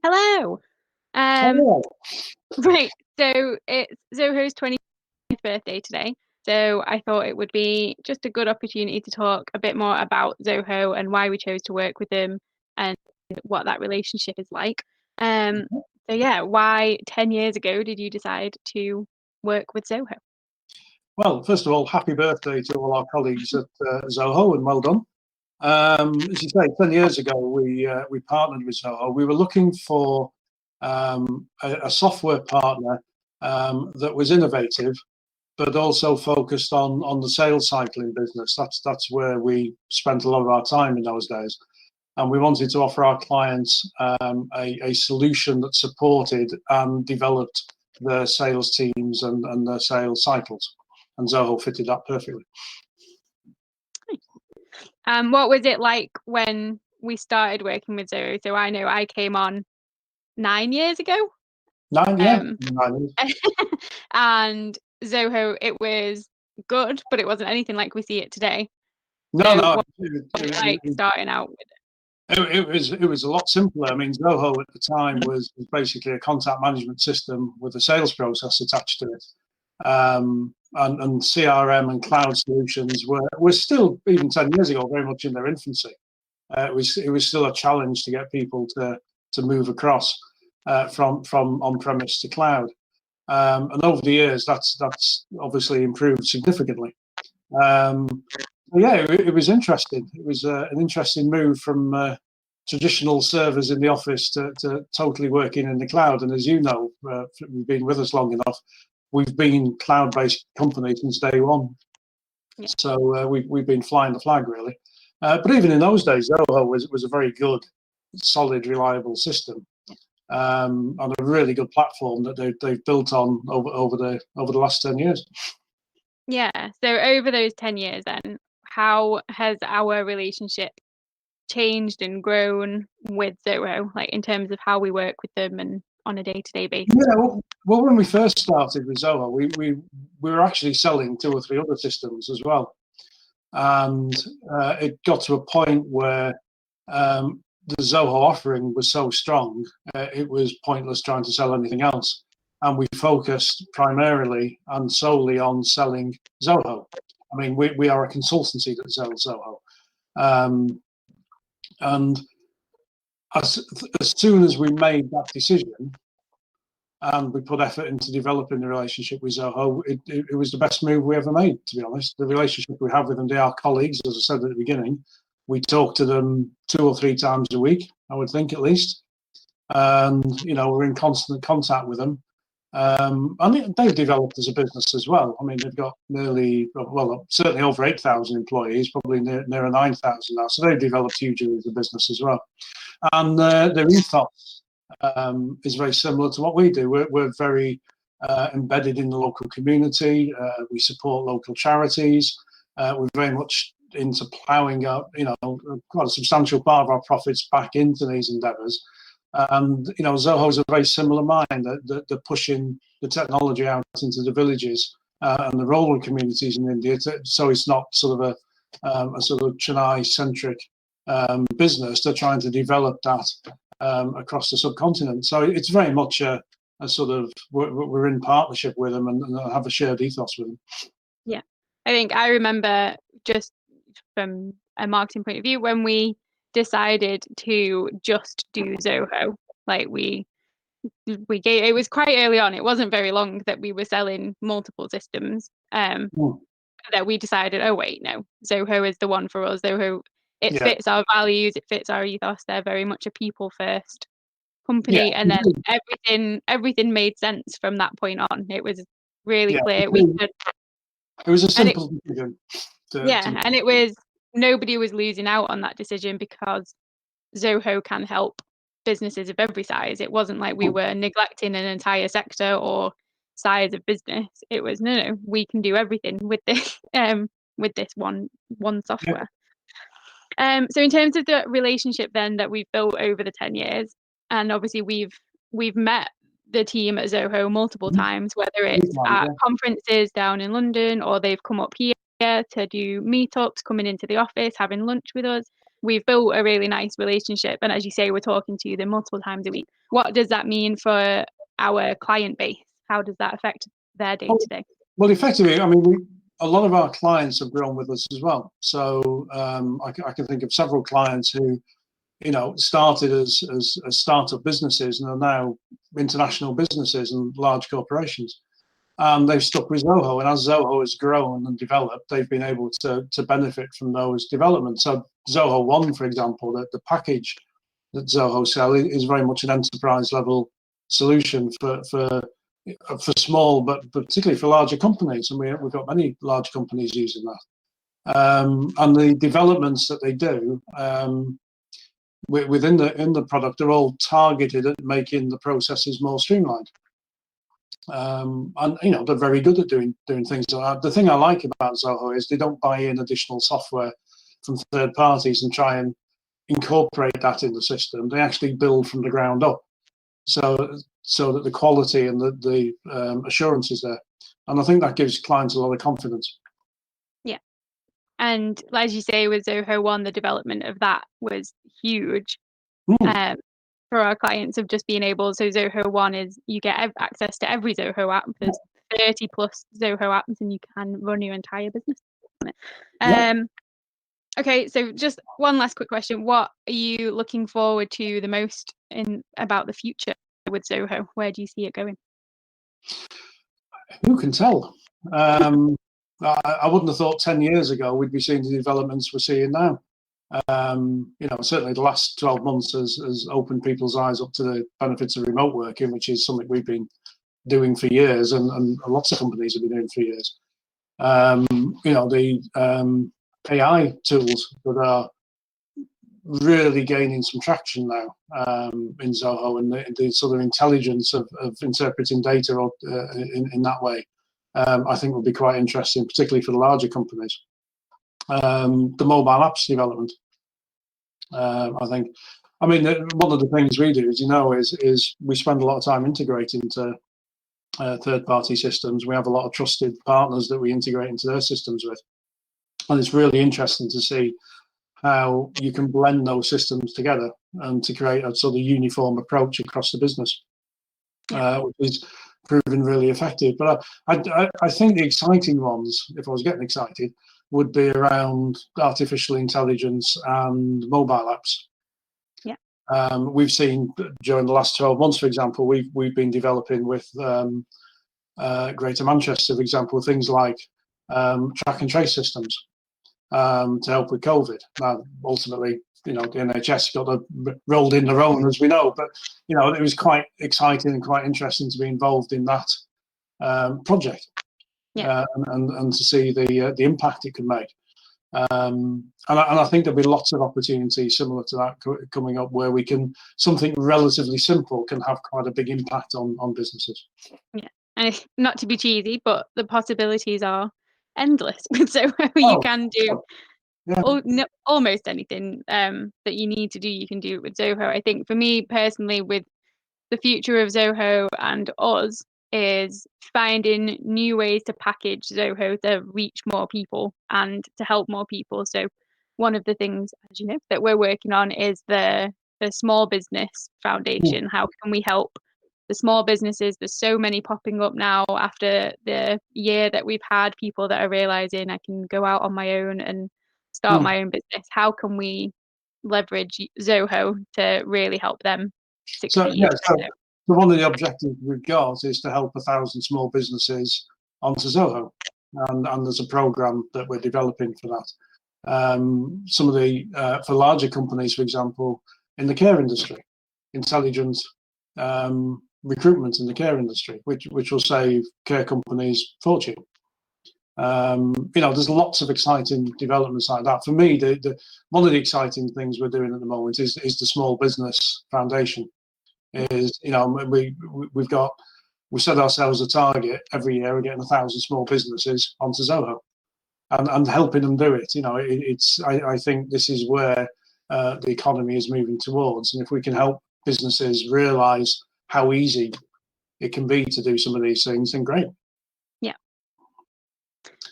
Hello. Um, Oh, right. So it's Zoho's 20th birthday today. So I thought it would be just a good opportunity to talk a bit more about Zoho and why we chose to work with them and what that relationship is like. Um, so yeah, why 10 years ago did you decide to work with Zoho? well, first of all, happy birthday to all our colleagues at Zoho, and well done. As you say, 10 years ago, we partnered with Zoho. We were looking for a software partner that was innovative, but also focused on the sales cycle in business. That's where we spent a lot of our time in those days. And we wanted to offer our clients a solution that supported and developed their sales teams and their sales cycles. And Zoho fitted that perfectly. What was it like when we started working with Zoho? So I know I came on 9 years ago. Nine, yeah, Um, 9 years. and Zoho, it was good, but it wasn't anything like we see it today. No, So no, what was it like starting out with it? it was a lot simpler. I mean, Zoho at the time was basically a contact management system with a sales process attached to it. And CRM and cloud solutions were still, even 10 years ago, very much in their infancy. It was still a challenge to get people to move across from on-premise to cloud. And over the years, that's obviously improved significantly. Um, yeah, it was interesting. It was an interesting move from traditional servers in the office to totally working in the cloud. And as you know, you've been with us long enough. We've been cloud-based company since day one. Yeah. So we've been flying the flag really. But even in those days, Zoho was a very good, solid, reliable system, and a really good platform that they've built on over the last 10 years. Yeah. So over those 10 years then, how has our relationship changed and grown with Zoho, like in terms of how we work with them and on a day-to-day basis? Yeah, well, when we first started with Zoho, we were actually selling two or three other systems as well, and it got to a point where the Zoho offering was so strong, it was pointless trying to sell anything else, and we focused primarily and solely on selling Zoho. I mean, we are a consultancy that sells Zoho, and as soon as we made that decision, and we put effort into developing the relationship with Zoho, it was the best move we ever made, to be honest. The relationship we have with them, they are colleagues, as I said at the beginning. We talk to them 2 or 3 times a week, I would think, at least. And, we're in constant contact with them. And they've developed as a business as well. I mean, they've got certainly over 8,000 employees, probably near 9,000 now. So they've developed hugely as a business as well. And their ethos is very similar to what we do. We're very embedded in the local community. We support local charities. We're very much into ploughing up, quite a substantial part of our profits back into these endeavours. And Zoho is a very similar mind. That they're pushing the technology out into the villages and the rural communities in India, so it's not sort of a sort of Chennai-centric business. They're trying to develop that across the subcontinent. So it's very much a sort of we're in partnership with them and have a shared ethos with them. Yeah, I think I remember, just from a marketing point of view, when we decided to just do Zoho, like we gave, it was quite early on. It wasn't very long that we were selling multiple systems. That we decided, oh wait, no, Zoho is the one for us. Zoho, it Yeah. fits our values, it fits our ethos. They're very much a people first company, Yeah. and then everything made sense from that point on. It was really Yeah. clear It was a and it simple decision. and it was, nobody was losing out on that decision because Zoho can help businesses of every size. It wasn't like we were neglecting an entire sector or size of business. It was no, we can do everything with this one software. So in terms of the relationship then that we've built over the 10 years, and obviously we've met the team at Zoho multiple times, whether it's at conferences down in London or they've come up here to do meetups, coming into the office, having lunch with us. we've built a really nice relationship, and as you say, we're talking to them multiple times a week. What does that mean for our client base? How does that affect their day to day? Well, effectively, I mean, a lot of our clients have grown with us as well. So I can think of several clients who, started as startup businesses and are now international businesses and large corporations. And they've stuck with Zoho. And as Zoho has grown and developed, they've been able to benefit from those developments. So Zoho One, for example, the package that Zoho sell is very much an enterprise level solution for small, but particularly for larger companies. And we've got many large companies using that. And the developments that they do within the product are all targeted at making the processes more streamlined. And they're very good at doing things like that. The thing I like about Zoho is they don't buy in additional software from third parties and try and incorporate that in the system. They actually build from the ground up, so that the quality and the assurance is there. And I think that gives clients a lot of confidence. Yeah. And as you say, with Zoho One, the development of that was huge. For our clients of just being able, so Zoho One is you get access to every Zoho app. There's 30 plus Zoho apps and you can run your entire business on it. Okay, so just one last quick question. What are you looking forward to the most about the future with Zoho? Where do you see it going? Who can tell? I wouldn't have thought 10 years ago we'd be seeing the developments we're seeing now. Certainly the last 12 months has opened people's eyes up to the benefits of remote working, which is something we've been doing for years, and lots of companies have been doing for years. The AI tools that are really gaining some traction now in Zoho, and the sort of intelligence of interpreting data in that way, I think will be quite interesting, particularly for the larger companies. The mobile apps development, I think. I mean, one of the things we do, is we spend a lot of time integrating to third-party systems. We have a lot of trusted partners that we integrate into their systems with, and it's really interesting to see how you can blend those systems together and to create a sort of uniform approach across the business, which is proven really effective. But I think the exciting ones, if I was getting excited, would be around artificial intelligence and mobile apps. We've seen during the last 12 months, for example, we've been developing with Greater Manchester, for example, things like track and trace systems to help with COVID. Now, ultimately, the NHS got rolled in their own, as we know, but it was quite exciting and quite interesting to be involved in that project, and to see the impact it could make. And I think there'll be lots of opportunities similar to that coming up, where something relatively simple can have quite a big impact on businesses. Yeah, and not to be cheesy, but the possibilities are endless. So you can do almost anything that you need to do. You can do it with Zoho. I think for me personally, with the future of Zoho and us, is finding new ways to package Zoho to reach more people and to help more people. So one of the things, as you know, that we're working on is the Small Business Foundation. How can we help the small businesses? There's so many popping up now after the year that we've had, people that are realizing I can go out on my own and start my own business. How can we leverage Zoho to really help them succeed? So one of the objectives we've got is to help 1,000 small businesses onto Zoho, and there's a program that we're developing for that. Some of the for larger companies, for example, in the care industry, intelligent recruitment in the care industry, which will save care companies fortune. There's lots of exciting developments like that. For me, one of the exciting things we're doing at the moment is the Small Business Foundation. We set ourselves a target every year of getting 1,000 small businesses onto Zoho, and helping them do it. I think this is where the economy is moving towards, and if we can help businesses realise how easy it can be to do some of these things, then great. Yeah.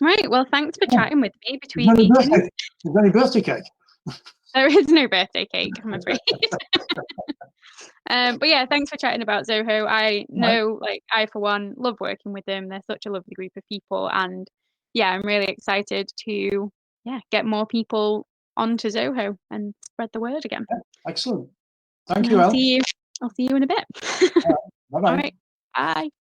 Right. Well, thanks for chatting with me between meetings. Is there any birthday cake? There is no birthday cake, I'm afraid. But yeah, thanks for chatting about Zoho. I Right. know, like, I for one love working with them. They're such a lovely group of people, and yeah, I'm really excited to get more people onto Zoho and spread the word again. Excellent. And Thank you, I'll El. see you. I'll see you in a bit. Bye All bye. right. Bye.